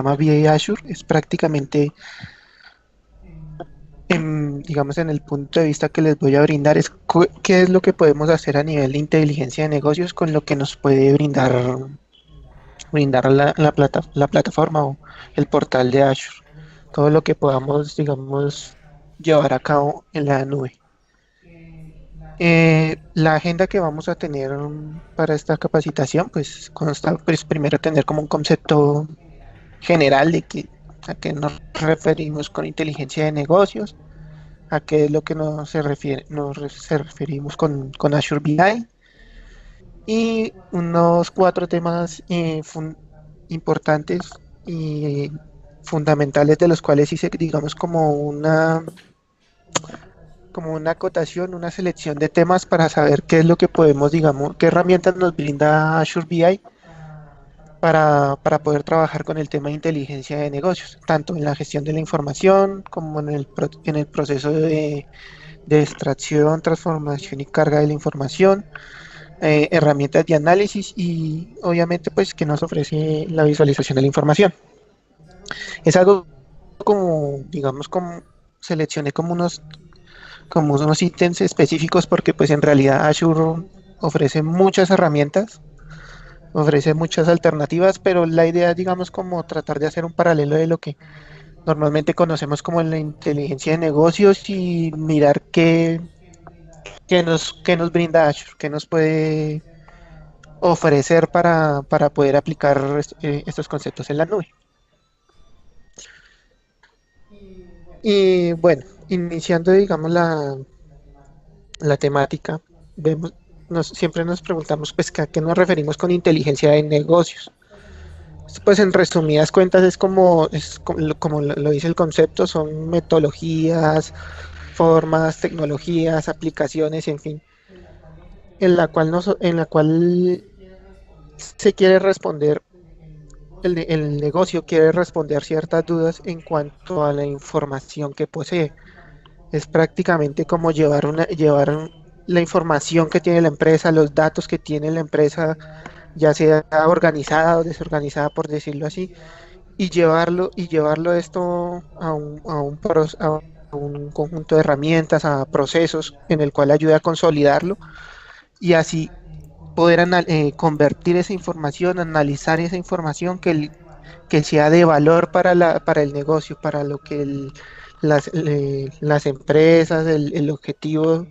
llama VA Azure, es prácticamente, digamos, en el punto de vista que les voy a brindar, es qué es lo que podemos hacer a nivel de inteligencia de negocios con lo que nos puede brindar la plataforma o el portal de Azure. Todo lo que podamos, digamos, llevar a cabo en la nube. La agenda que vamos a tener para esta capacitación, pues consta, pues primero tener como un concepto general de a qué nos referimos con inteligencia de negocios, a qué es lo que se referimos con Azure BI y unos cuatro temas importantes y fundamentales de los cuales hice, digamos, como una acotación, una selección de temas para saber qué es lo que podemos, digamos, qué herramientas nos brinda Azure BI para poder trabajar con el tema de inteligencia de negocios, tanto en la gestión de la información como en el proceso de extracción, transformación y carga de la información, herramientas de análisis y obviamente pues que nos ofrece la visualización de la información. Es algo como, digamos, como seleccioné como unos ítems específicos porque pues en realidad Azure ofrece muchas herramientas, ofrece muchas alternativas, pero la idea, digamos, como tratar de hacer un paralelo de lo que normalmente conocemos como la inteligencia de negocios y mirar qué nos brinda Azure, qué nos puede ofrecer para poder aplicar estos conceptos en la nube. Y bueno, iniciando, digamos, la temática, siempre nos preguntamos, pues, ¿a qué nos referimos con inteligencia de negocios? Pues en resumidas cuentas como lo dice el concepto, son metodologías, formas, tecnologías, aplicaciones, en fin, en la cual se quiere responder, el negocio quiere responder ciertas dudas en cuanto a la información que posee. Es prácticamente como llevar la información que tiene la empresa, los datos que tiene la empresa, ya sea organizada o desorganizada, por decirlo así, y llevarlo esto a un conjunto de herramientas, a procesos en el cual ayude a consolidarlo y así poder convertir esa información, analizar esa información que sea de valor para el negocio, para lo que las empresas, el objetivo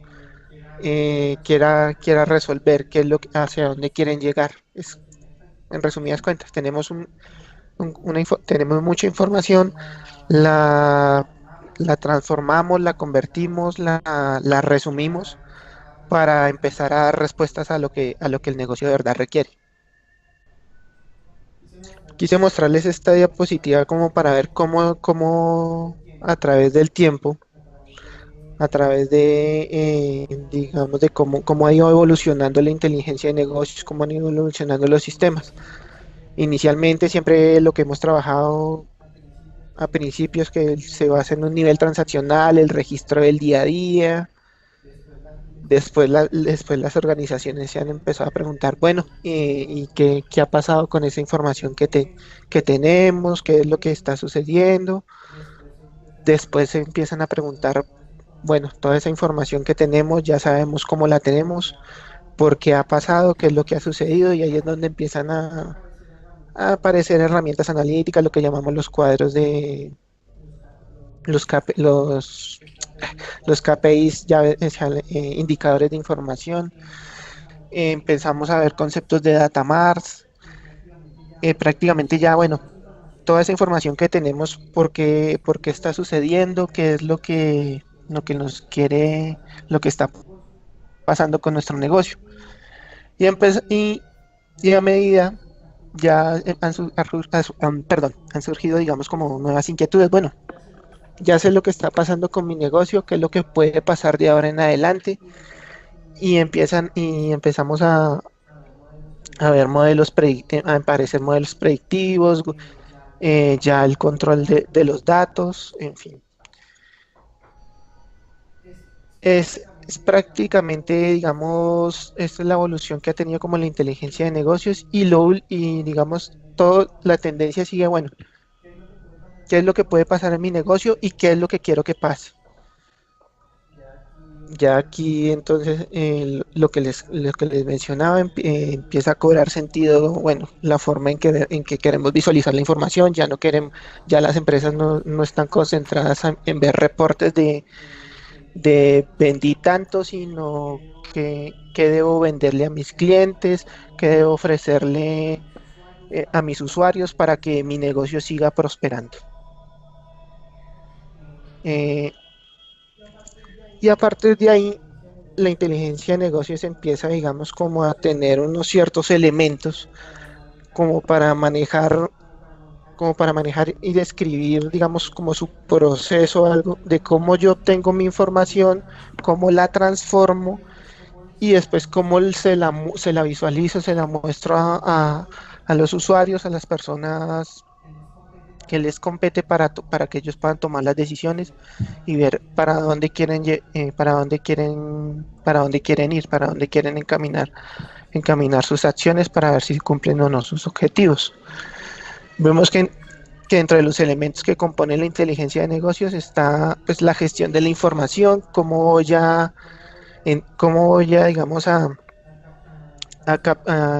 quiera resolver, qué es hacia dónde quieren llegar. En resumidas cuentas, tenemos mucha información, la, la transformamos, la convertimos, la resumimos para empezar a dar respuestas a lo que el negocio de verdad requiere. Quise mostrarles esta diapositiva como para ver cómo a través del tiempo, a través digamos, de cómo ha ido evolucionando la inteligencia de negocios, cómo han ido evolucionando los sistemas. Inicialmente siempre lo que hemos trabajado a principios que se basa en un nivel transaccional, el registro del día a día. Después las organizaciones se han empezado a preguntar, bueno, ¿y qué ha pasado con esa información que tenemos? ¿Qué es lo que está sucediendo? Después se empiezan a preguntar, bueno, toda esa información que tenemos, ya sabemos cómo la tenemos, por qué ha pasado, qué es lo que ha sucedido, y ahí es donde empiezan a aparecer herramientas analíticas, lo que llamamos los cuadros de los, KP los KPIs, ya, indicadores de información. Empezamos a ver conceptos de data mars, prácticamente ya, bueno, toda esa información que tenemos, por qué está sucediendo, qué es lo que nos quiere, lo que está pasando con nuestro negocio. Y a medida ya han surgido, digamos, como nuevas inquietudes. Bueno, ya sé lo que está pasando con mi negocio, qué es lo que puede pasar de ahora en adelante, y empezamos a ver a aparecer modelos predictivos, ya el control de los datos, en fin. Es prácticamente, digamos, esta es la evolución que ha tenido como la inteligencia de negocios y digamos, la tendencia sigue, bueno, qué es lo que puede pasar en mi negocio y qué es lo que quiero que pase. Ya aquí entonces lo que les mencionaba empieza a cobrar sentido, bueno, la forma en que queremos visualizar la información, ya no queremos, ya las empresas no están concentradas en ver reportes de vendí tanto, sino que debo venderle a mis clientes, que debo ofrecerle a mis usuarios para que mi negocio siga prosperando. Eh, y a partir de ahí, la inteligencia de negocios empieza, digamos, como a tener unos ciertos elementos como para manejar, como para manejar y describir, digamos, como su proceso, algo de cómo yo obtengo mi información, cómo la transformo y después cómo se la visualizo, se la muestro a los usuarios, a las personas que les compete para que ellos puedan tomar las decisiones y ver para dónde quieren, para dónde quieren ir, para dónde quieren encaminar sus acciones para ver si cumplen o no sus objetivos. Vemos que dentro de los elementos que componen la inteligencia de negocios está pues la gestión de la información, cómo voy a digamos a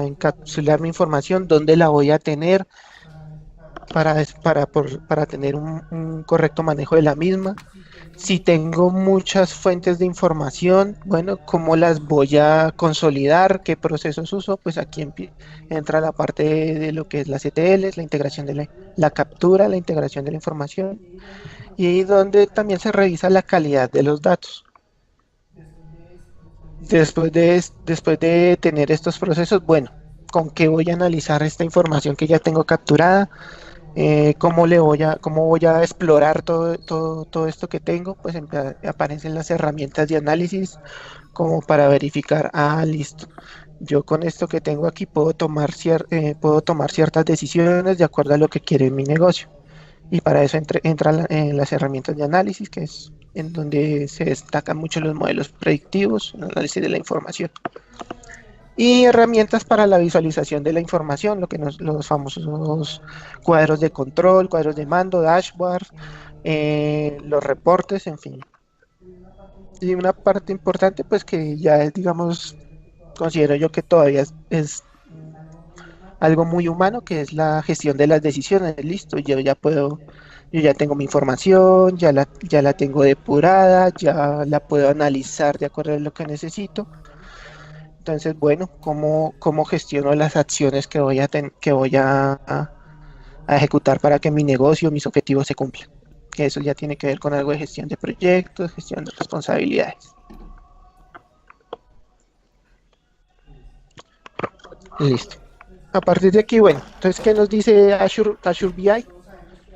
encapsular mi información, dónde la voy a tener para tener un correcto manejo de la misma. Si tengo muchas fuentes de información, bueno, ¿cómo las voy a consolidar? ¿Qué procesos uso? Pues aquí entra la parte de lo que es las ETLs, la integración de la captura, la integración de la información y donde también se revisa la calidad de los datos. Después de tener estos procesos, bueno, ¿con qué voy a analizar esta información que ya tengo capturada? Cómo voy a explorar todo esto que tengo, pues aparecen las herramientas de análisis como para verificar, listo, yo con esto que tengo aquí puedo tomar ciertas decisiones de acuerdo a lo que quiere mi negocio. Y para eso entran las herramientas de análisis, que es en donde se destacan mucho los modelos predictivos, el análisis de la información y herramientas para la visualización de la información, los famosos cuadros de control, cuadros de mando, dashboard, los reportes, en fin. Y una parte importante, pues que ya es, digamos, considero yo que todavía es algo muy humano, que es la gestión de las decisiones. Listo, yo ya tengo mi información, ya la tengo depurada, ya la puedo analizar de acuerdo a lo que necesito. Entonces, bueno, cómo gestiono las acciones que voy a ejecutar para que mi negocio, mis objetivos se cumplan? Que eso ya tiene que ver con algo de gestión de proyectos, gestión de responsabilidades. Listo. A partir de aquí, bueno, entonces, ¿qué nos dice Azure BI?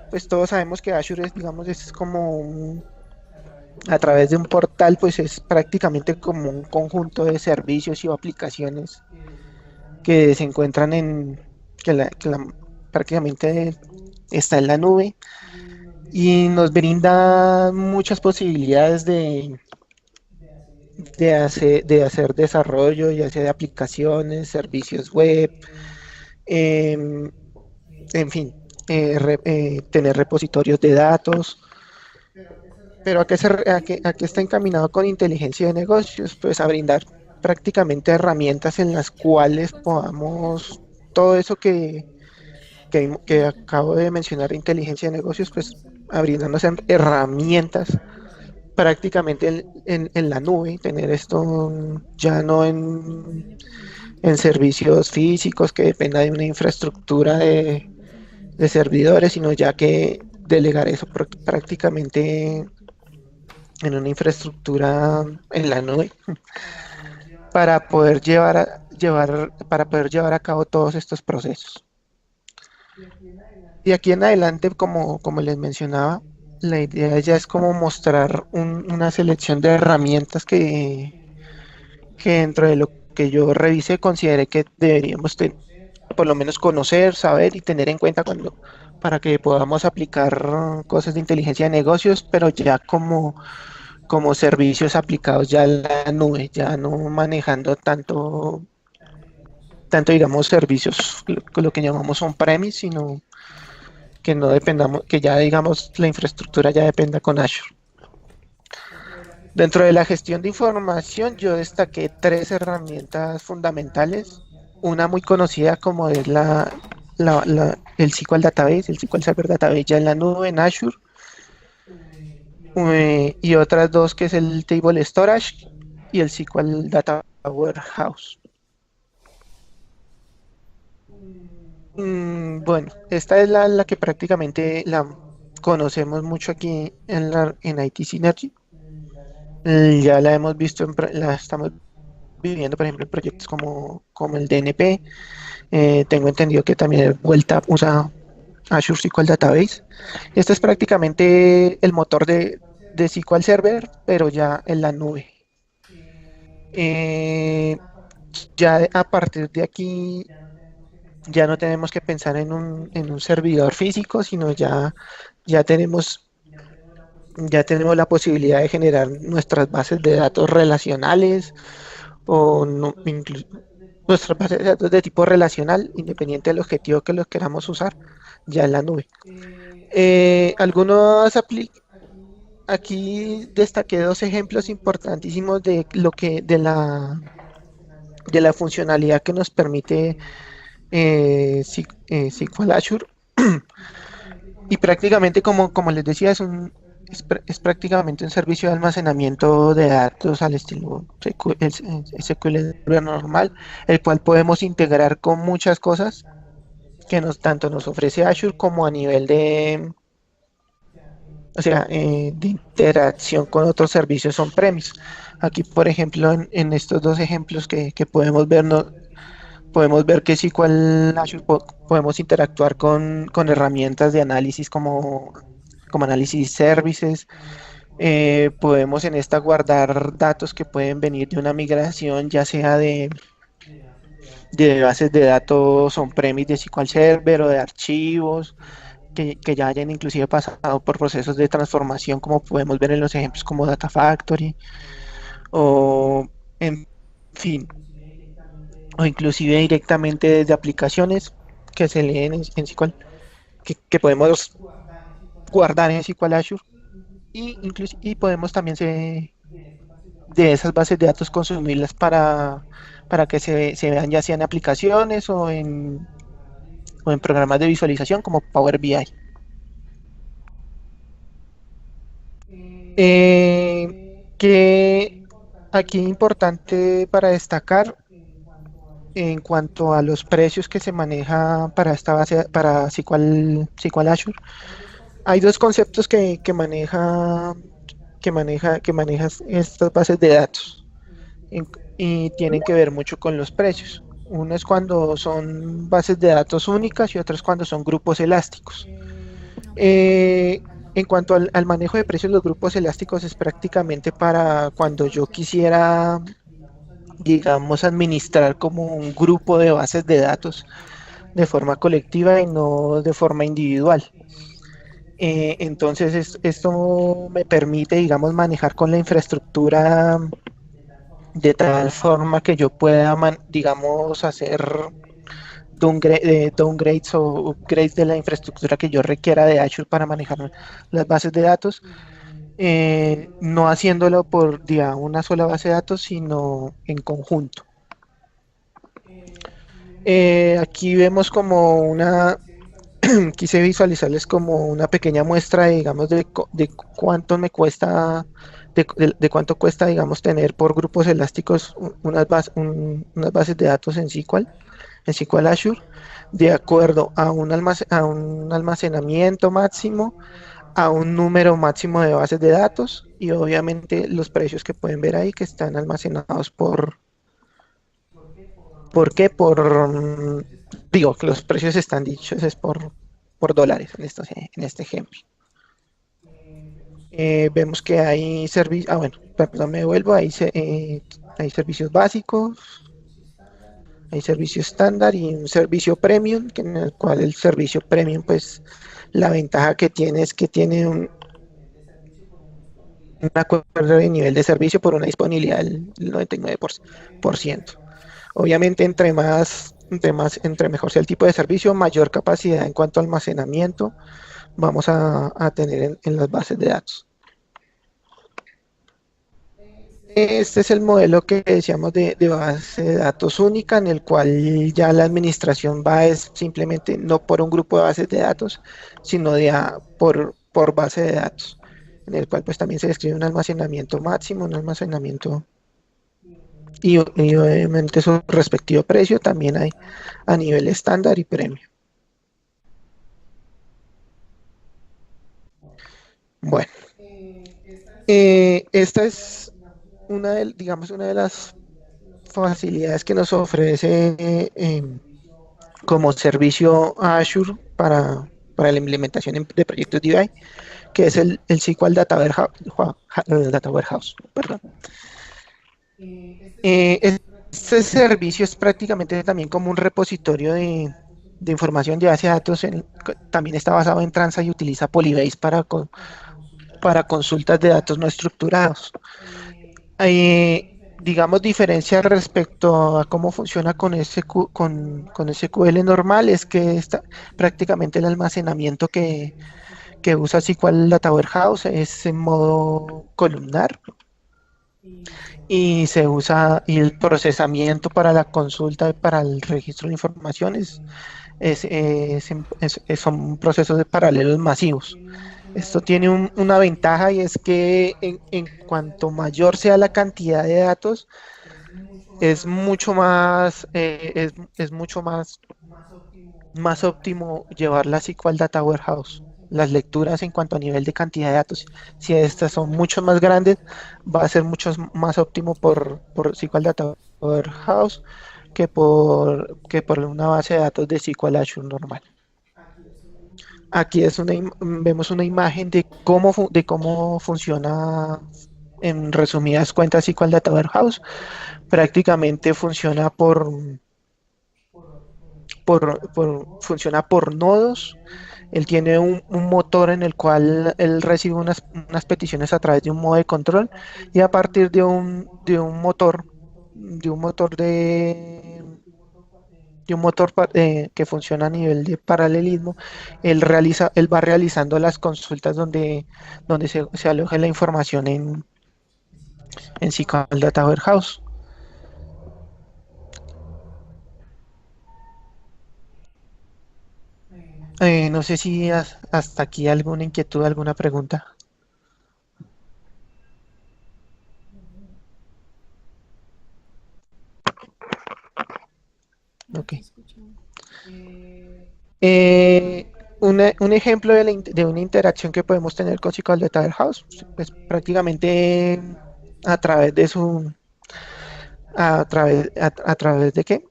Pues todos sabemos que Azure es, digamos, es como a través de un portal, pues es prácticamente como un conjunto de servicios y aplicaciones que se encuentran prácticamente está en la nube y nos brinda muchas posibilidades de hacer desarrollo, ya sea de aplicaciones, servicios web, eh, en fin, tener repositorios de datos. Pero a qué está encaminado con inteligencia de negocios? Pues a brindar prácticamente herramientas en las cuales podamos todo eso que acabo de mencionar, inteligencia de negocios, pues a brindarnos herramientas prácticamente en la nube, tener esto ya no en servicios físicos que dependa de una infraestructura de servidores, sino ya que delegar eso prácticamente en una infraestructura en la nube para poder para poder llevar a cabo todos estos procesos. Y aquí en adelante, como les mencionaba, la idea ya es como mostrar una selección de herramientas que dentro de lo que yo revisé consideré que deberíamos por lo menos conocer, saber y tener en cuenta para que podamos aplicar cosas de inteligencia de negocios, pero ya como servicios aplicados ya en la nube, ya no manejando tanto digamos servicios, lo que llamamos on-premise, sino que no dependamos, que ya digamos la infraestructura ya dependa con Azure. Dentro de la gestión de información, yo destaqué tres herramientas fundamentales. Una muy conocida como es el SQL Database, el SQL Server Database ya en la nube, en Azure, y otras dos que es el Table Storage y el SQL Data Warehouse. Bueno, esta es la que prácticamente la conocemos mucho aquí en IT Synergy. Ya la hemos visto, la estamos viviendo, por ejemplo, en proyectos como el DNP. Tengo entendido que también Vuelta usa Azure SQL Database. Este es prácticamente el motor de SQL Server, pero ya en la nube. Eh, ya a partir de aquí ya no tenemos que pensar en un servidor físico, sino ya tenemos, ya tenemos la posibilidad de generar nuestras bases de datos relacionales o no, nuestras bases de datos de tipo relacional, independiente del objetivo que los queramos usar, ya en la nube. Algunos aquí destaqué dos ejemplos importantísimos de lo que de la funcionalidad que nos permite SQL Azure. Y prácticamente, como les decía, es prácticamente un servicio de almacenamiento de datos al estilo SQL normal, el cual podemos integrar con muchas cosas que tanto nos ofrece Azure como a nivel de interacción con otros servicios on-premise. Aquí, por ejemplo, en estos dos ejemplos que podemos ver, podemos ver que sí, cuál Azure podemos interactuar con herramientas de análisis como análisis services. Podemos en esta guardar datos que pueden venir de una migración, ya sea de bases de datos on-premise de SQL Server o de archivos que ya hayan inclusive pasado por procesos de transformación, como podemos ver en los ejemplos como Data Factory, o en fin, o inclusive directamente desde aplicaciones que se leen en SQL, que podemos guardar en SQL Azure, y podemos también de esas bases de datos consumirlas para que se vean ya sea en aplicaciones o en programas de visualización como Power BI. Que aquí importante para destacar en cuanto a los precios que se maneja para esta base, para SQL Azure, hay dos conceptos que maneja estas bases de datos en- y tienen que ver mucho con los precios. Uno es cuando son bases de datos únicas y otro es cuando son grupos elásticos. Eh, en cuanto al manejo de precios, los grupos elásticos es prácticamente para cuando yo quisiera, digamos, administrar como un grupo de bases de datos de forma colectiva y no de forma individual. Entonces, esto me permite, digamos, manejar con la infraestructura de tal forma que yo pueda, digamos, hacer downgrades o upgrades de la infraestructura que yo requiera de Azure para manejar las bases de datos, no haciéndolo por una sola base de datos, sino en conjunto. Aquí vemos como quise visualizarles como una pequeña muestra, digamos, de cuánto me cuesta, de cuánto cuesta, digamos, tener por grupos elásticos unas bases de datos en SQL Azure, de acuerdo a un almacenamiento máximo, a un número máximo de bases de datos y obviamente los precios que pueden ver ahí que están almacenados ¿por qué? Digo, que los precios están dichos es por dólares en este ejemplo. Vemos que hay servicios, bueno, perdón, me devuelvo, hay servicios básicos, hay servicio estándar y un servicio premium, en el cual el servicio premium, pues la ventaja que tiene es que tiene un acuerdo de nivel de servicio por una disponibilidad del 99%. Obviamente, entre más Entre mejor sea el tipo de servicio, mayor capacidad en cuanto a almacenamiento vamos a tener en las bases de datos. Este es el modelo que decíamos de base de datos única, en el cual ya la administración va es simplemente no por un grupo de bases de datos, sino por base de datos, en el cual pues también se describe un almacenamiento máximo, un almacenamiento y obviamente su respectivo precio también hay a nivel estándar y premium. Bueno, esta es digamos, una de las facilidades que nos ofrece como servicio a Azure para la implementación de proyectos DBI, que es el SQL Data Warehouse, perdón. Este servicio es prácticamente también como un repositorio de información de base de datos. También está basado en Transa y utiliza Polybase para consultas de datos no estructurados. Digamos, diferencia respecto a cómo funciona con SQL normal es que prácticamente el almacenamiento que usa SQL Data Warehouse es en modo columnar y se usa y el procesamiento para la consulta y para el registro de informaciones son procesos de paralelos masivos. Esto tiene una ventaja y es que en cuanto mayor sea la cantidad de datos, es mucho más, es mucho más óptimo llevar la SQL Data Warehouse. Las lecturas en cuanto a nivel de cantidad de datos, si estas son mucho más grandes, va a ser mucho más óptimo por SQL Data Warehouse que por una base de datos de SQL Azure normal. Aquí vemos una imagen de cómo funciona en resumidas cuentas SQL Data Warehouse. Prácticamente funciona funciona por nodos. Él tiene un motor en el cual él recibe unas peticiones a través de un modo de control y a partir de un motor que funciona a nivel de paralelismo, él va realizando las consultas donde se aloja la información en SQL Data Warehouse. No sé si hasta aquí alguna inquietud, alguna pregunta. No Ok. te escucho. Un ejemplo de una interacción que podemos tener con SQL Data Warehouse, pues prácticamente a través de a través de qué?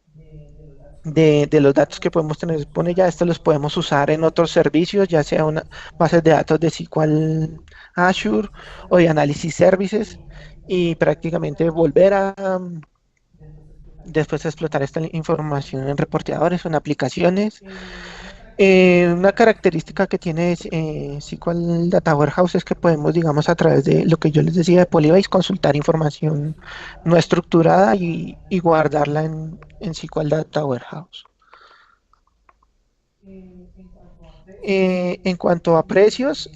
De los datos que podemos tener disponibles, ya estos los podemos usar en otros servicios, ya sea una bases de datos de SQL Azure o de Analysis Services, y prácticamente volver a después explotar esta información en reporteadores o en aplicaciones. Una característica que tiene SQL Data Warehouse es que podemos, digamos, a través de lo que yo les decía de Polybase, consultar información no estructurada y guardarla en SQL Data Warehouse. En cuanto a precios,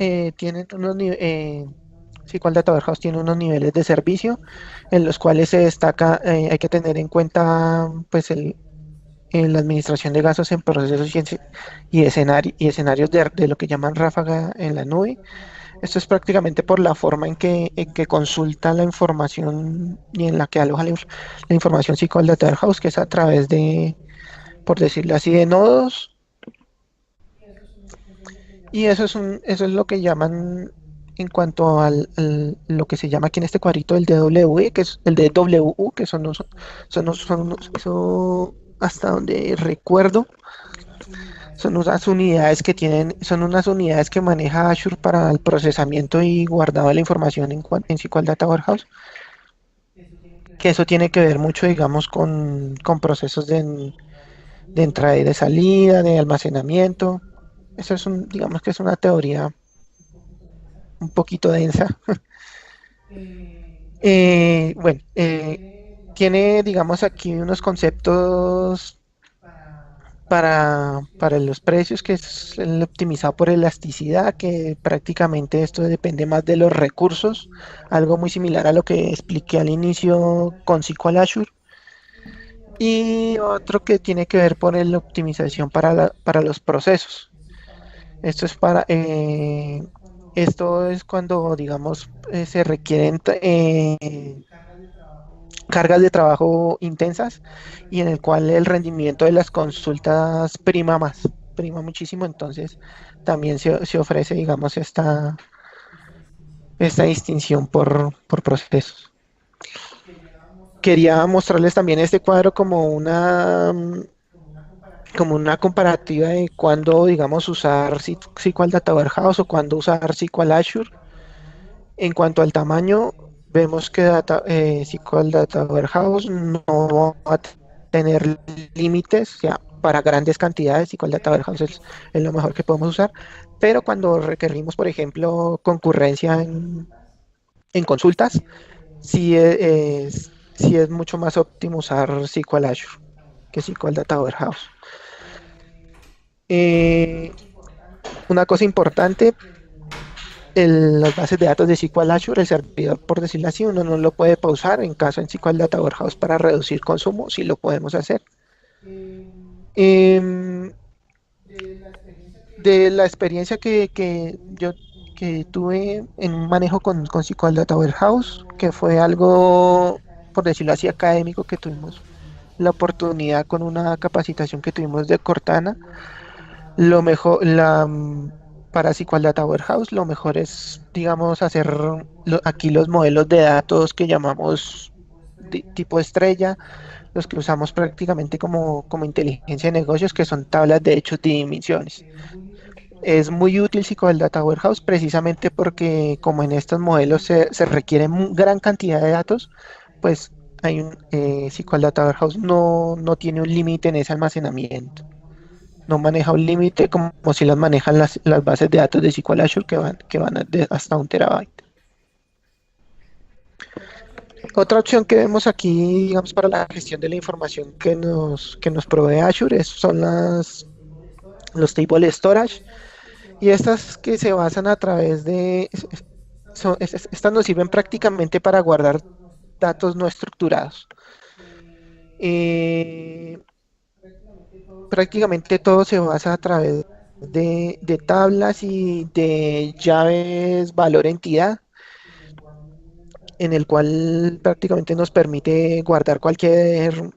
SQL Data Warehouse tiene unos niveles de servicio en los cuales se destaca, hay que tener en cuenta pues en la administración de gastos en procesos y escenarios de lo que llaman ráfaga en la nube. Esto es prácticamente por la forma en que consulta la información y en la que aloja la información SQL Data Warehouse, que es a través por decirlo así, de nodos. Y eso es lo que llaman en cuanto lo que se llama aquí en este cuadrito el DW, que es el DWU, que eso hasta donde recuerdo, son unas unidades que maneja Azure para el procesamiento y guardado de la información en SQL Data Warehouse, que eso tiene que ver mucho, digamos, con procesos de entrada y de salida, de almacenamiento. Eso digamos que es una teoría un poquito densa. Bueno, tiene, digamos, aquí unos conceptos para los precios, que es el optimizado por elasticidad, que prácticamente esto depende más de los recursos, algo muy similar a lo que expliqué al inicio con SQL Azure. Y otro que tiene que ver por la optimización para los procesos. Esto es esto es cuando, digamos, se requieren cargas de trabajo intensas y en el cual el rendimiento de las consultas prima más, prima muchísimo. Entonces también se ofrece, digamos, esta distinción por procesos. Quería mostrarles también este cuadro como una comparativa de cuándo, digamos, usar SQL Data Warehouse o cuándo usar SQL Azure. En cuanto al tamaño, vemos que SQL Data Warehouse no va a tener límites, o sea, para grandes cantidades, SQL Data Warehouse es lo mejor que podemos usar, pero cuando requerimos, por ejemplo, concurrencia en consultas, sí es mucho más óptimo usar SQL Azure que SQL Data Warehouse. Eh, una cosa importante, las bases de datos de SQL Azure, el servidor, por decirlo así, uno no lo puede pausar. En caso en SQL Data Warehouse, para reducir consumo, sí lo podemos hacer. Em, de la experiencia que tuve en un manejo con SQL Data Warehouse, que fue algo, por decirlo así, académico, que tuvimos la oportunidad con una capacitación que tuvimos de Cortana. Lo mejor, para SQL Data Warehouse, lo mejor es, digamos, hacer aquí los modelos de datos que llamamos tipo estrella, los que usamos prácticamente como inteligencia de negocios, que son tablas de hechos de dimensiones. Es muy útil SQL Data Warehouse precisamente porque como en estos modelos se requiere gran cantidad de datos, pues SQL Data Warehouse no tiene un límite en ese almacenamiento. No maneja un límite como si las manejan las bases de datos de SQL Azure que van hasta 1 TB. Otra opción que vemos aquí, digamos, para la gestión de la información que nos provee Azure son los table storage, y estas que se basan a través estas nos sirven prácticamente para guardar datos no estructurados. Eh, Prácticamente todo se basa a través de tablas y de llaves valor entidad, en el cual prácticamente nos permite guardar cualquier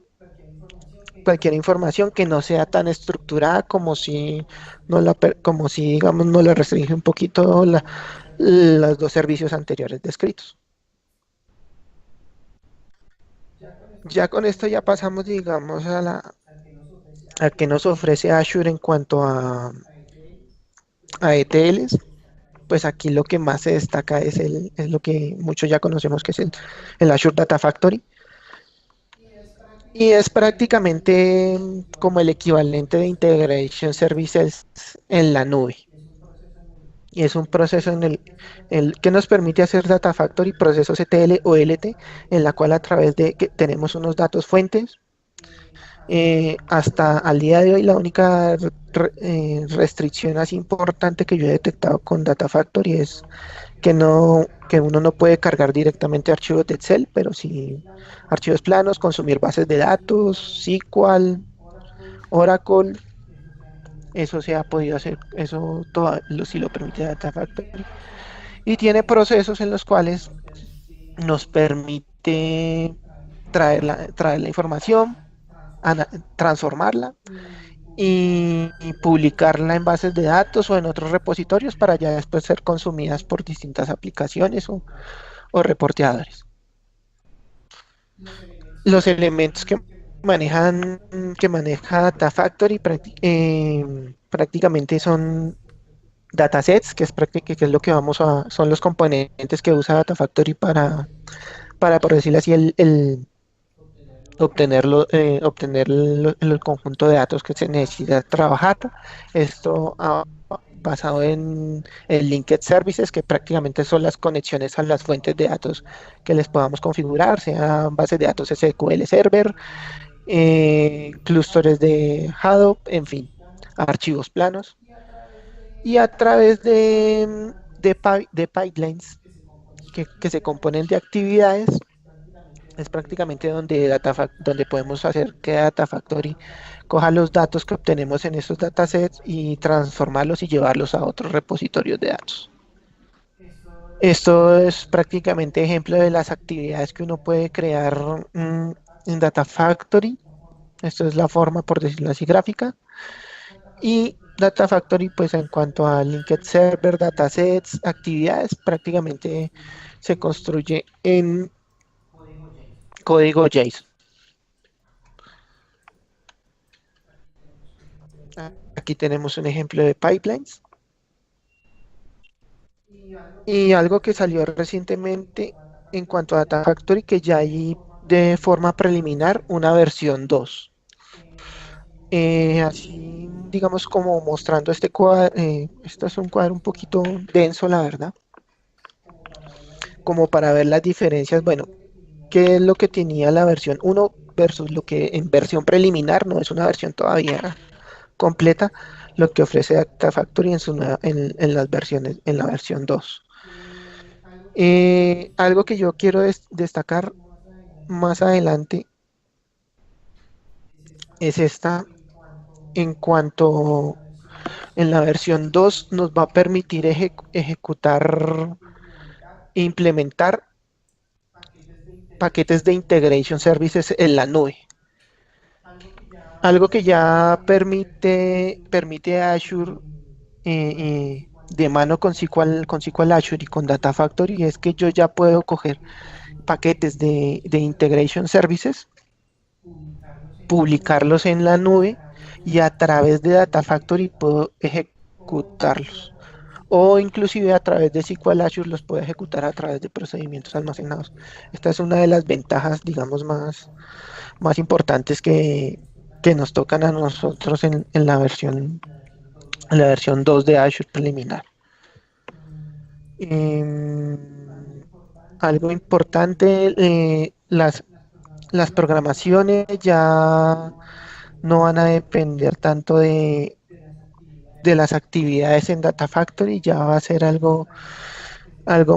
información que no sea tan estructurada como si, como si digamos, nos la restringe un poquito los dos servicios anteriores descritos. Ya con esto ya pasamos, digamos, a que nos ofrece Azure en cuanto a ETLs. Pues aquí lo que más se destaca es lo que muchos ya conocemos, que es el Azure Data Factory. Y es prácticamente como el equivalente de Integration Services en la nube. Y es un proceso el que nos permite hacer Data Factory, procesos ETL o LT, en la cual a través de que tenemos unos datos fuentes. Hasta al día de hoy la única restricción así importante que yo he detectado con Data Factory es que uno no puede cargar directamente archivos de Excel, pero sí archivos planos, consumir bases de datos, SQL, Oracle. Eso se ha podido hacer, eso sí lo permite Data Factory. Y tiene procesos en los cuales nos permite traer la información, transformarla y publicarla en bases de datos o en otros repositorios para ya después ser consumidas por distintas aplicaciones o reporteadores. Los elementos que maneja Data Factory prácticamente son datasets, que es lo que son los componentes que usa Data Factory para por decirlo así, obtener el conjunto de datos que se necesita trabajar. Esto basado en Linked Services, que prácticamente son las conexiones a las fuentes de datos que les podamos configurar, sea bases de datos SQL Server, clústeres de Hadoop, en fin, archivos planos. Y a través de pipelines que se componen de actividades, es prácticamente donde podemos hacer que Data Factory coja los datos que obtenemos en estos datasets y transformarlos y llevarlos a otros repositorios de datos. Esto es prácticamente ejemplo de las actividades que uno puede crear en Data Factory. Esto es la forma, por decirlo así, gráfica. Y Data Factory, pues en cuanto a Linked Server, datasets, actividades, prácticamente se construye en código JSON. Aquí tenemos un ejemplo de pipelines. Y algo que salió recientemente en cuanto a Data Factory, que ya hay de forma preliminar una versión 2. Así, digamos, como mostrando este cuadro, esto es un cuadro un poquito denso, la verdad, como para ver las diferencias. Bueno, qué es lo que tenía la versión uno versus lo que en versión preliminar, no es una versión todavía completa, lo que ofrece Data Factory en las versiones, en la versión 2. Algo que yo quiero destacar más adelante es esta, en cuanto en la versión 2 nos va a permitir ejecutar e implementar paquetes de integration services en la nube. Algo que ya permite Azure de mano con SQL Azure y con Data Factory es que yo ya puedo coger paquetes de integration services, publicarlos en la nube y a través de Data Factory puedo ejecutarlos. O inclusive a través de SQL Azure los puedo ejecutar a través de procedimientos almacenados. Esta es una de las ventajas, digamos, más importantes que nos tocan a nosotros en la versión 2 de Azure preliminar. Em, Algo importante, las programaciones ya no van a depender tanto de las actividades en Data Factory, ya va a ser algo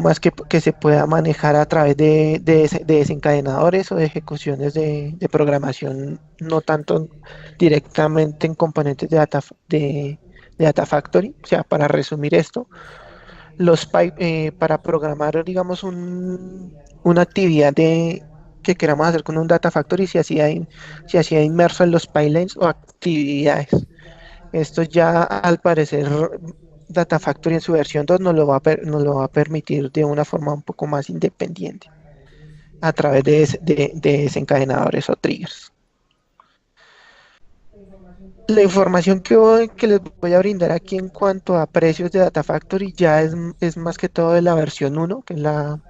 más que se pueda manejar a través de desencadenadores o de ejecuciones de programación, no tanto directamente en componentes de Data Factory. O sea, para resumir esto, para programar, digamos, una actividad que queramos hacer con un Data Factory, se hacía inmerso en los pipelines o actividades. Esto ya, al parecer, Data Factory en su versión 2 nos lo va a permitir de una forma un poco más independiente a través de desencadenadores o triggers. La información que les voy a brindar aquí en cuanto a precios de Data Factory ya es más que todo de la versión 1, que es la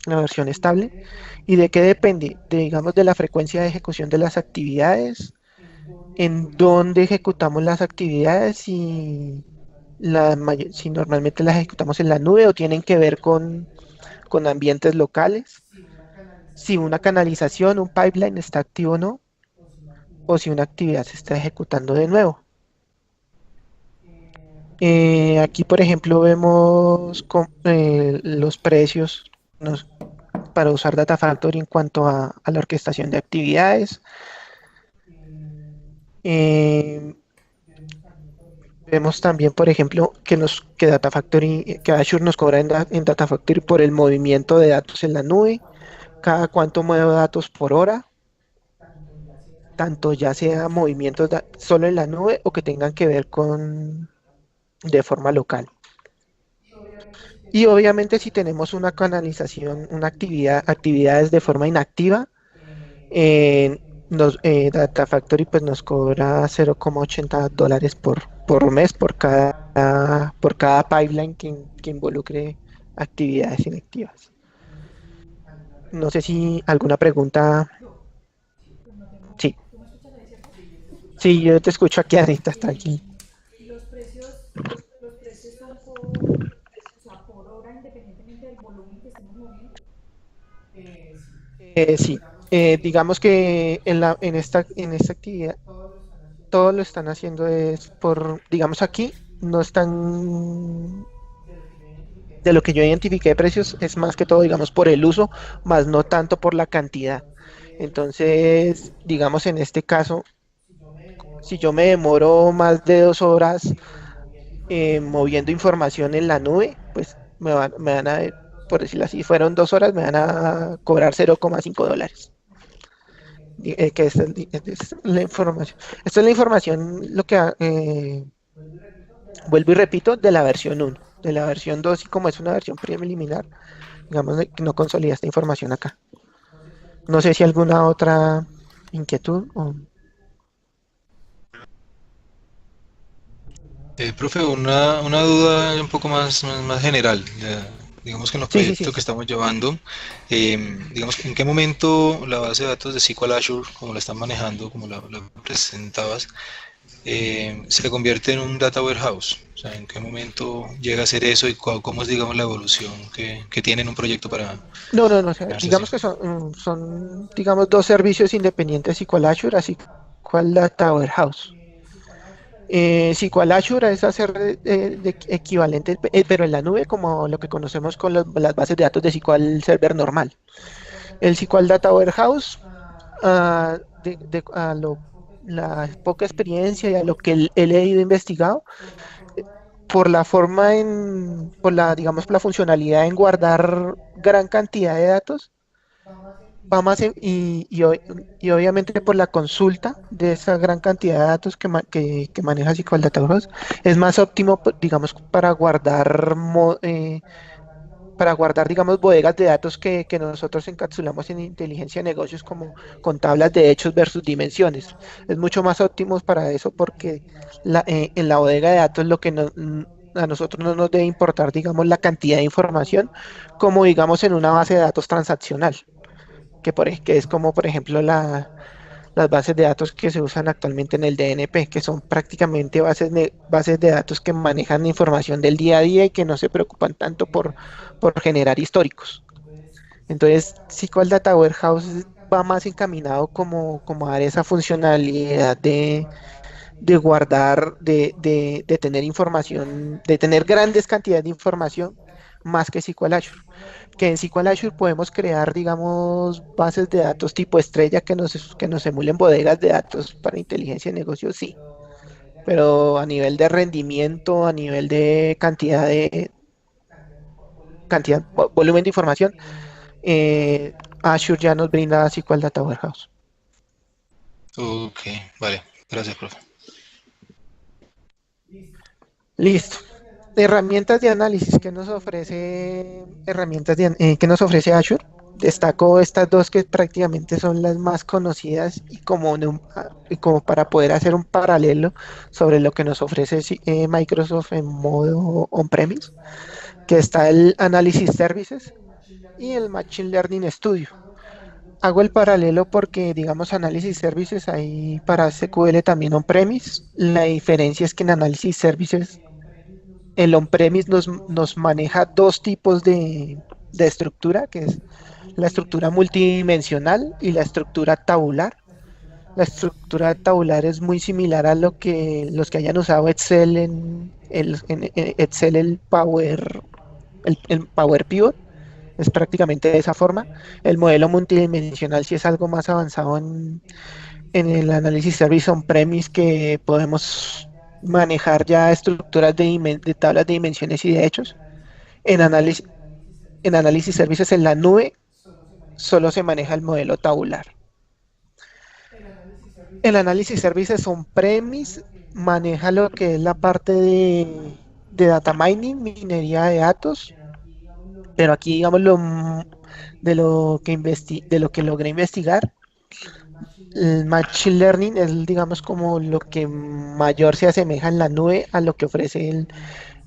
versión estable. ¿Y de qué depende? Digamos, de la frecuencia de ejecución de las actividades, en dónde ejecutamos las actividades y si normalmente las ejecutamos en la nube o tienen que ver con ambientes locales, si una canalización, un pipeline está activo o no, o si una actividad se está ejecutando de nuevo. Aquí, por ejemplo, vemos los precios para usar Data Factory en cuanto a la orquestación de actividades. Eh, Vemos también, por ejemplo, que Azure nos cobra en Data Factory por el movimiento de datos en la nube, cada cuánto mueve datos por hora, tanto ya sea movimientos solo en la nube o que tengan que ver de forma local. Y obviamente si tenemos una canalización, actividades de forma inactiva, Data Factory pues nos cobra $0,80 por mes por cada pipeline que involucre actividades inactivas. No sé si alguna pregunta. Sí, sí, yo te escucho aquí, Anita, está aquí. Los los precios son o sea, por hora, independientemente del volumen que estemos moviendo. Sí. Digamos que en esta actividad todo lo están haciendo es por, digamos aquí, no están, de lo que yo identifiqué de precios, es más que todo, digamos, por el uso, más no tanto por la cantidad. Entonces, digamos, en este caso, si yo me demoro más de 2 horas moviendo información en la nube, pues me van a, por decirlo así, fueron 2 horas, me van a cobrar $0,5. Que es la información. Esto es la información, vuelvo y repito, de la versión 1. De la versión 2 y como es una versión preliminar, digamos que no consolida esta información acá. No sé si alguna otra inquietud. Profe, una duda un poco más general. Digamos que en los Sí, sí, sí. proyectos que estamos llevando, digamos, ¿en qué momento la base de datos de SQL Azure, como la están manejando, como la presentabas, se convierte en un data warehouse? O sea, ¿en qué momento llega a ser eso y cómo es, digamos, la evolución que tiene en un proyecto para No, no, no. O sea, crearse así? digamos que son, digamos, dos servicios independientes, SQL Azure, así cual Data Warehouse. SQL Azure es hacer de equivalente, pero en la nube, como lo que conocemos con las bases de datos de SQL Server normal. El SQL Data Warehouse, la poca experiencia y a lo que he leído e investigado, por la forma por la, digamos, por la funcionalidad en guardar gran cantidad de datos, va más y obviamente por la consulta de esa gran cantidad de datos que maneja SQL Data Warehouse, es más óptimo, digamos, para guardar, digamos, bodegas de datos que nosotros encapsulamos en inteligencia de negocios como con tablas de hechos versus dimensiones. Es mucho más óptimo para eso porque en la bodega de datos lo que a nosotros no nos debe importar, digamos, la cantidad de información como, digamos, en una base de datos transaccional, que es como, por ejemplo, las bases de datos que se usan actualmente en el DNP, que son prácticamente bases de datos que manejan información del día a día y que no se preocupan tanto por generar históricos. Entonces, SQL Data Warehouse va más encaminado como a dar esa funcionalidad de guardar, de tener información, de tener grandes cantidades de información más que SQL Azure. Que en SQL Azure podemos crear, digamos, bases de datos tipo estrella que nos emulen bodegas de datos para inteligencia de negocios, sí. Pero a nivel de rendimiento, a nivel de volumen de información, Azure ya nos brinda SQL Data Warehouse. Ok, vale. Gracias, profe. Listo. Herramientas de análisis que nos ofrece Azure. Destaco estas dos que prácticamente son las más conocidas y como para poder hacer un paralelo sobre lo que nos ofrece Microsoft en modo on-premise, que está el Analysis Services y el Machine Learning Studio. Hago el paralelo porque, digamos, Analysis Services hay para SQL también on-premise. La diferencia es que en Analysis Services el on-premise nos maneja dos tipos de estructura, que es la estructura multidimensional y la estructura tabular. La estructura tabular es muy similar a lo que los que hayan usado Excel en Excel, el Power Pivot, es prácticamente de esa forma. El modelo multidimensional sí es algo más avanzado en el análisis service on-premise, que podemos manejar ya estructuras de tablas de dimensiones y de hechos. En análisis, en análisis servicios en la nube solo se maneja el modelo tabular. El análisis services on-premise maneja lo que es la parte de data mining, minería de datos, pero aquí, digamos, de lo que logré investigar, el Machine Learning es, digamos, como lo que mayor se asemeja en la nube a lo que ofrece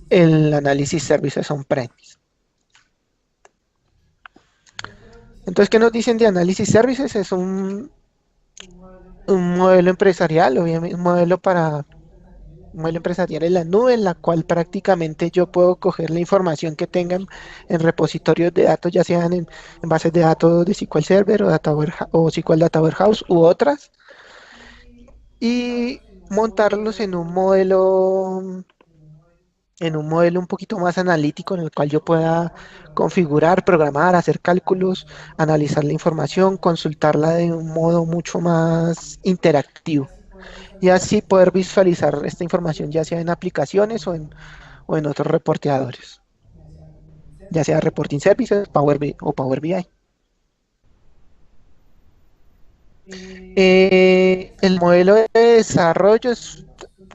el análisis services on-premise. Entonces, ¿qué nos dicen de análisis services? Es un modelo empresarial, obviamente, un modelo Un modelo empresarial en la nube, en la cual prácticamente yo puedo coger la información que tengan en repositorios de datos, ya sean en bases de datos de SQL Server o, o SQL Data Warehouse u otras, y montarlos en un modelo un poquito más analítico en el cual yo pueda configurar, programar, hacer cálculos, analizar la información, consultarla de un modo mucho más interactivo y así poder visualizar esta información ya sea en aplicaciones o en otros reporteadores, ya sea Reporting Services, o Power BI. El modelo de desarrollo es,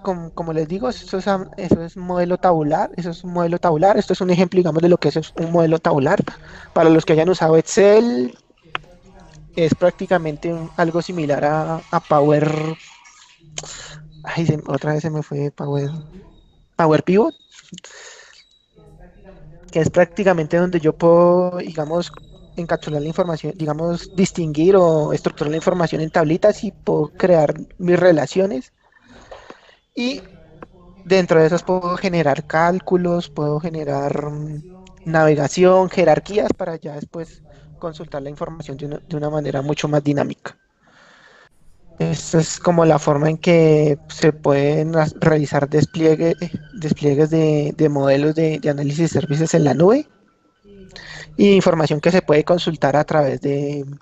como les digo, eso es un modelo tabular, eso es un modelo tabular, esto es un ejemplo, digamos, de lo que es un modelo tabular. Para los que hayan usado Excel, es prácticamente algo similar a Power, ay, otra vez se me fue Power Pivot, que es prácticamente donde yo puedo, digamos, encapsular la información, digamos, distinguir o estructurar la información en tablitas y puedo crear mis relaciones y dentro de esas puedo generar cálculos, puedo generar navegación, jerarquías para ya después consultar la información de una manera mucho más dinámica. Esta es como la forma en que se pueden realizar despliegues de modelos de análisis de servicios en la nube y información que se puede consultar a través del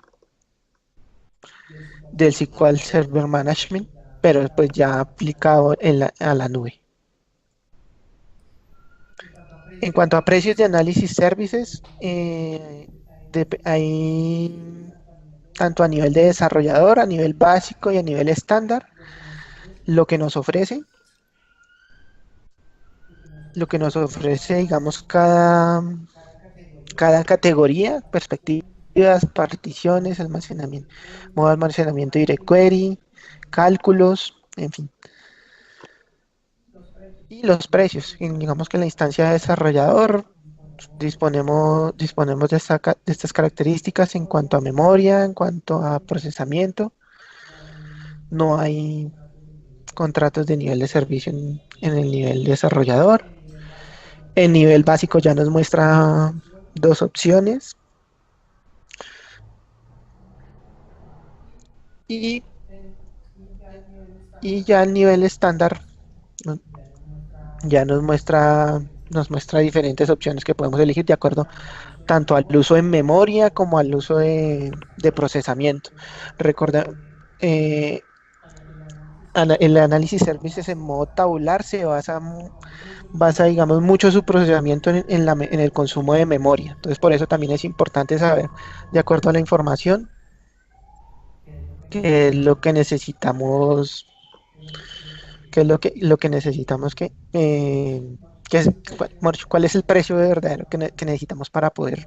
SQL Server Management, pero pues ya aplicado a la nube. En cuanto a precios de análisis services, hay tanto a nivel de desarrollador, a nivel básico y a nivel estándar, lo que nos ofrece, digamos, cada categoría, perspectivas, particiones, almacenamiento, modo de almacenamiento direct query, cálculos, en fin. Y los precios, digamos que en la instancia de desarrollador disponemos de estas características en cuanto a memoria, en cuanto a procesamiento. No hay contratos de nivel de servicio en el nivel desarrollador. El nivel básico ya nos muestra dos opciones. Y, y ya el nivel estándar, ¿no? Ya nos muestra diferentes opciones que podemos elegir de acuerdo tanto al uso en memoria como al uso de procesamiento. Recuerda, eh, el análisis services en modo tabular se basa digamos, mucho su procesamiento en el consumo de memoria. Entonces, por eso también es importante saber, de acuerdo a la información, qué es lo que necesitamos, qué es lo que necesitamos cuál es el precio de verdadero que necesitamos para poder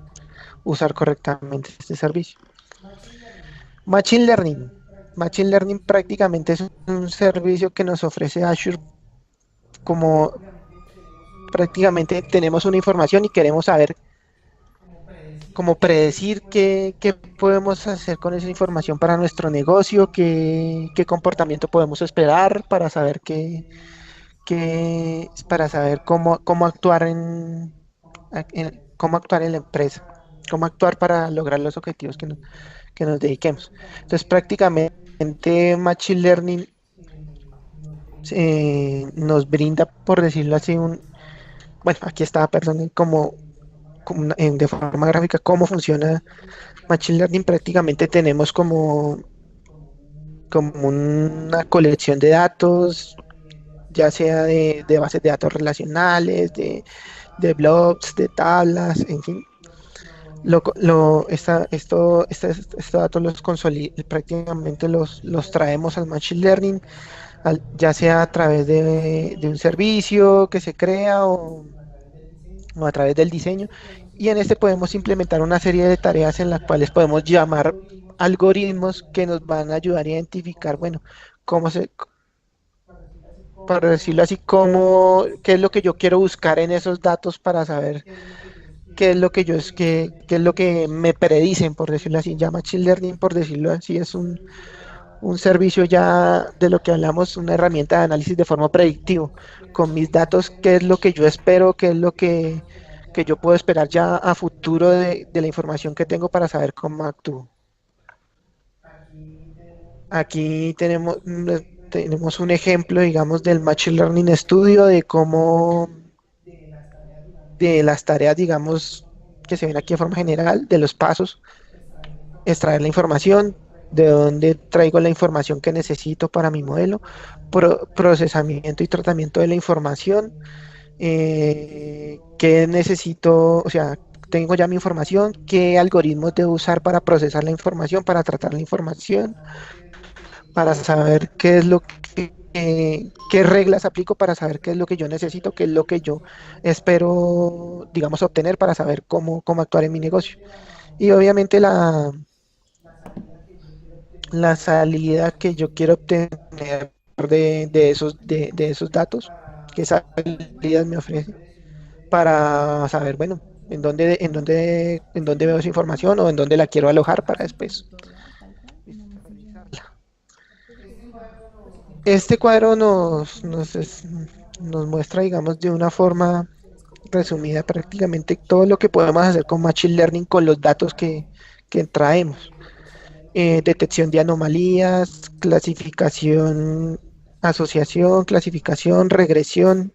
usar correctamente este servicio. Machine Learning. Machine Learning prácticamente es un servicio que nos ofrece Azure como prácticamente tenemos una información y queremos saber cómo predecir qué podemos hacer con esa información para nuestro negocio, qué comportamiento podemos esperar para saber para saber cómo actuar cómo actuar en la empresa, cómo actuar para lograr los objetivos que nos dediquemos. Entonces, prácticamente Machine Learning nos brinda, por decirlo así, bueno, aquí está, perdón, de forma gráfica, cómo funciona Machine Learning. Prácticamente tenemos como una colección de datos, ya sea de bases de datos relacionales, de blobs, de tablas, en fin. Estos datos prácticamente los traemos al Machine Learning, ya sea a través de un servicio que se crea o a través del diseño. Y en este podemos implementar una serie de tareas en las cuales podemos llamar algoritmos que nos van a ayudar a identificar, bueno, cómo se, para decirlo así, qué es lo que yo quiero buscar en esos datos para saber qué es lo que qué es lo que me predicen, por decirlo así. Ya Machine Learning, por decirlo así, un servicio ya de lo que hablamos, una herramienta de análisis de forma predictivo, con mis datos, qué es lo que yo espero, qué es lo que yo puedo esperar ya a futuro de la información que tengo para saber cómo actúo. Aquí tenemos un ejemplo, digamos, del Machine Learning Studio, de cómo, de las tareas, digamos, que se ven aquí de forma general, de los pasos, extraer la información, de dónde traigo la información que necesito para mi modelo, procesamiento y tratamiento de la información, qué necesito, o sea, tengo ya mi información, qué algoritmos debo usar para procesar la información, para tratar la información, para saber qué es lo que, qué reglas aplico para saber qué es lo que yo necesito, qué es lo que yo espero, digamos, obtener para saber cómo actuar en mi negocio. Y obviamente la salida que yo quiero obtener de esos datos, qué salidas me ofrece para saber, bueno, en dónde veo esa información o en dónde la quiero alojar para después visualizarla. Este cuadro nos muestra, digamos, de una forma resumida prácticamente todo lo que podemos hacer con Machine Learning con los datos que traemos. Detección de anomalías, clasificación, asociación, clasificación, regresión,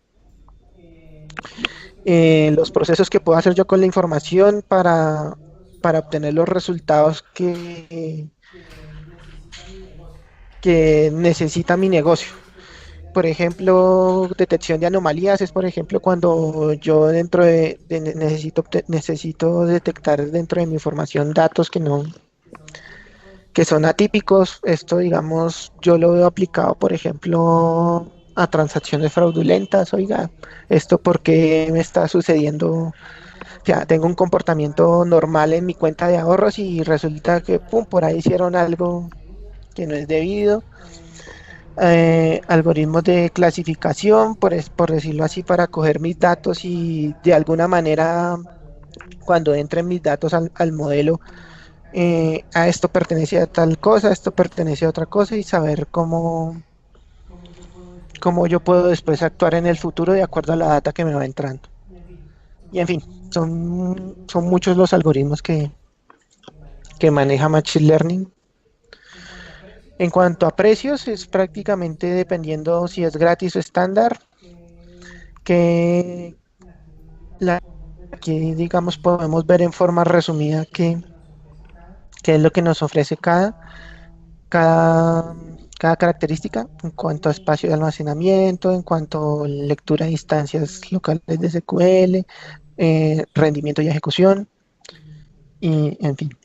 los procesos que puedo hacer yo con la información para obtener los resultados que necesita mi negocio. Por ejemplo, detección de anomalías es, por ejemplo, cuando yo necesito detectar dentro de mi información datos que son atípicos. Esto, digamos, yo lo veo aplicado, por ejemplo, a transacciones fraudulentas. Oiga, ¿esto por qué me está sucediendo? O sea, tengo un comportamiento normal en mi cuenta de ahorros y resulta que, pum, por ahí hicieron algo que no es debido. Algoritmos de clasificación, por decirlo así, para coger mis datos y de alguna manera, cuando entren mis datos al modelo, a esto pertenece a tal cosa, esto pertenece a otra cosa y saber cómo yo puedo después actuar en el futuro de acuerdo a la data que me va entrando. Y en fin, son muchos los algoritmos que maneja Machine Learning. En cuanto a precios, es prácticamente dependiendo si es gratis o estándar, que aquí, digamos, podemos ver en forma resumida qué es lo que nos ofrece cada, cada característica en cuanto a espacio de almacenamiento, en cuanto a lectura de instancias locales de SQL, rendimiento y ejecución, y en fin.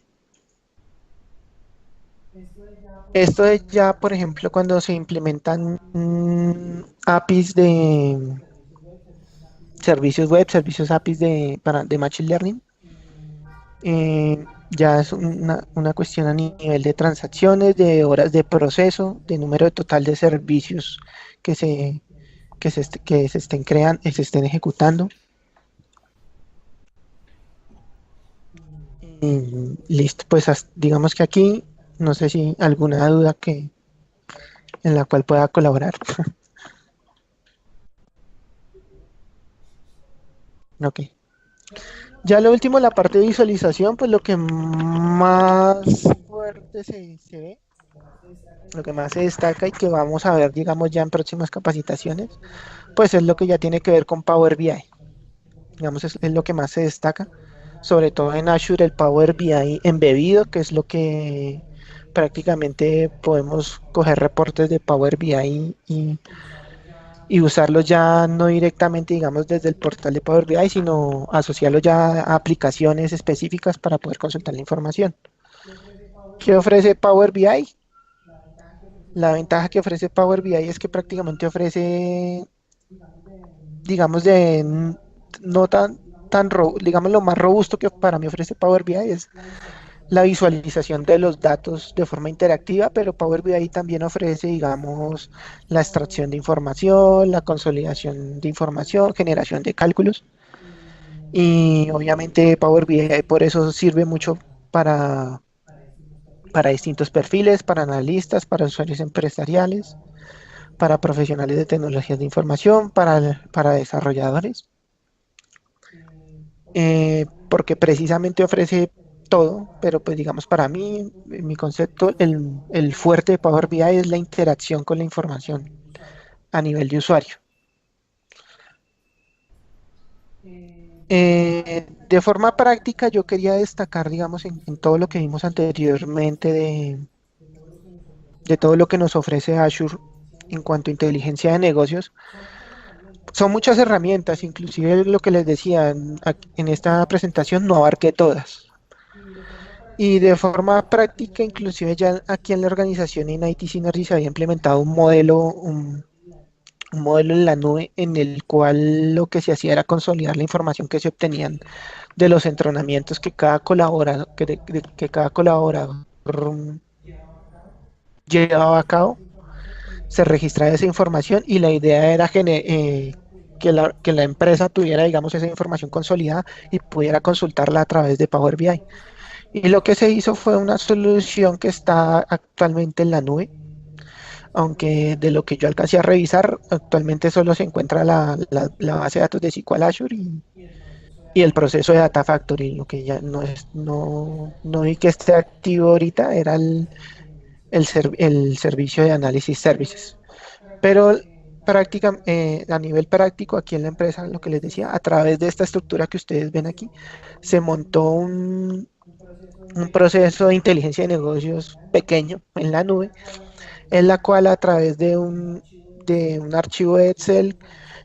Esto es ya, por ejemplo, cuando se implementan APIs de servicios web, servicios APIs de Machine Learning. Ya es una cuestión a nivel de transacciones, de horas de proceso, de número total de servicios que que se estén creando, se estén ejecutando. Listo, pues digamos que aquí, no sé si alguna duda en la cual pueda colaborar. Ok. Ya lo último, la parte de visualización, pues lo que más fuerte se ve, lo que más se destaca y que vamos a ver, digamos, ya en próximas capacitaciones, pues es lo que ya tiene que ver con Power BI. Digamos, es lo que más se destaca, sobre todo en Azure, el Power BI embebido, que es lo que prácticamente podemos coger reportes de Power BI y usarlos ya no directamente, digamos, desde el portal de Power BI, sino asociarlo ya a aplicaciones específicas para poder consultar la información. ¿Qué ofrece Power BI? La ventaja que ofrece Power BI es que prácticamente ofrece, digamos, no digamos, lo más robusto que para mí ofrece Power BI es la visualización de los datos de forma interactiva, pero Power BI también ofrece, digamos, la extracción de información, la consolidación de información, generación de cálculos. Y obviamente Power BI por eso sirve mucho para, para distintos perfiles, para analistas, para usuarios empresariales, para profesionales de tecnologías de información, para desarrolladores, porque precisamente ofrece todo, pero pues digamos para mí, en mi concepto, el fuerte de Power BI es la interacción con la información a nivel de usuario. De forma práctica, yo quería destacar, digamos, en todo lo que vimos anteriormente de todo lo que nos ofrece Azure en cuanto a inteligencia de negocios. Son muchas herramientas, inclusive lo que les decía en esta presentación no abarqué todas. Y de forma práctica, inclusive ya aquí en la organización en IT Synergy se había implementado un modelo en la nube en el cual lo que se hacía era consolidar la información que se obtenían de los entrenamientos que cada colaborador llevaba a cabo. Se registraba esa información y la idea era que la empresa tuviera, digamos, esa información consolidada y pudiera consultarla a través de Power BI. Y lo que se hizo fue una solución que está actualmente en la nube, aunque de lo que yo alcancé a revisar, actualmente solo se encuentra la base de datos de SQL Azure y el proceso de Data Factory. Lo que ya no vi que esté activo ahorita era el servicio de análisis services. Pero a nivel práctico, aquí en la empresa, lo que les decía, a través de esta estructura que ustedes ven aquí, se montó un proceso de inteligencia de negocios pequeño en la nube, en la cual a través de un archivo de Excel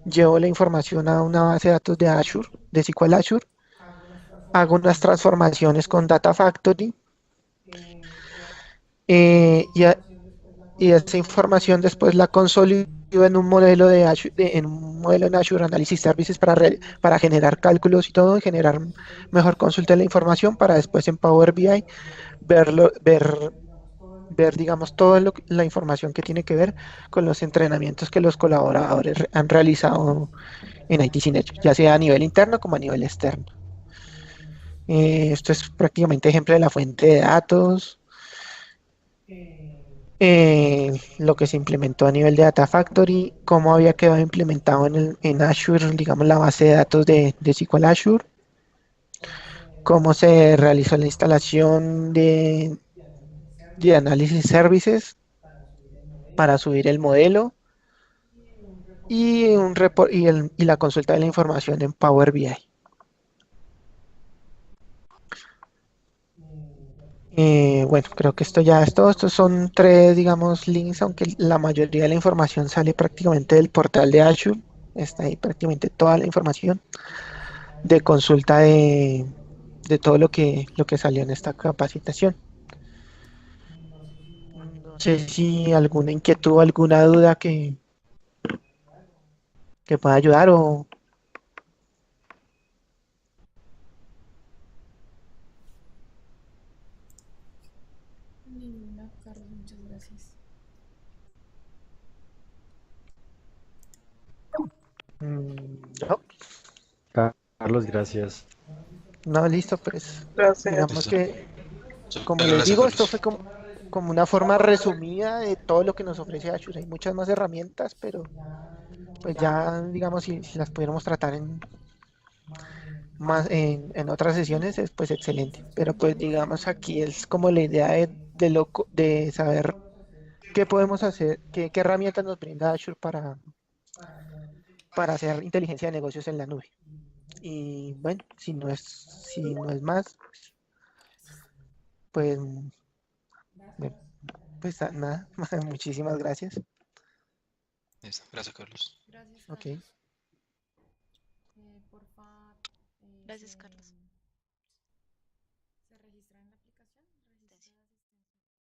llevo la información a una base de datos de Azure, de SQL Azure, hago unas transformaciones con Data Factory eh, y, a- y esa información después la consolido en un modelo en un modelo en Azure Analysis Services para generar cálculos y todo, y generar mejor consulta de la información para después en Power BI verlo, ver, digamos, toda la información que tiene que ver con los entrenamientos que los colaboradores han realizado en IT Synergy, ya sea a nivel interno como a nivel externo. Esto es prácticamente ejemplo de la fuente de datos, lo que se implementó a nivel de Data Factory, cómo había quedado implementado en Azure, digamos, la base de datos de SQL Azure, cómo se realizó la instalación de análisis services para subir el modelo y la consulta de la información en Power BI. Bueno, creo que esto ya es todo. Estos son tres, digamos, links, aunque la mayoría de la información sale prácticamente del portal de Azure. Está ahí prácticamente toda la información de consulta de todo lo que salió en esta capacitación. No sé si alguna inquietud, alguna duda que pueda ayudar o... Ninguna, Carlos, muchas gracias. No, Carlos, gracias. no, listo, pues digamos Listo. que, como Muchas les gracias, digo, esto Carlos. fue como una forma resumida de todo lo que nos ofrece Azure. Hay muchas más herramientas, pero pues ya, digamos, si las pudiéramos tratar en otras sesiones, es pues excelente. Pero pues digamos, aquí es como la idea de saber qué podemos hacer, qué herramientas nos brinda Azure para hacer inteligencia de negocios en la nube. Y bueno, si no es más, pues, bueno, pues nada, muchísimas gracias. Listo. Gracias, Carlos. Gracias, Ok. Carlos. Porfa, Gracias, Carlos. se registra en la aplicación.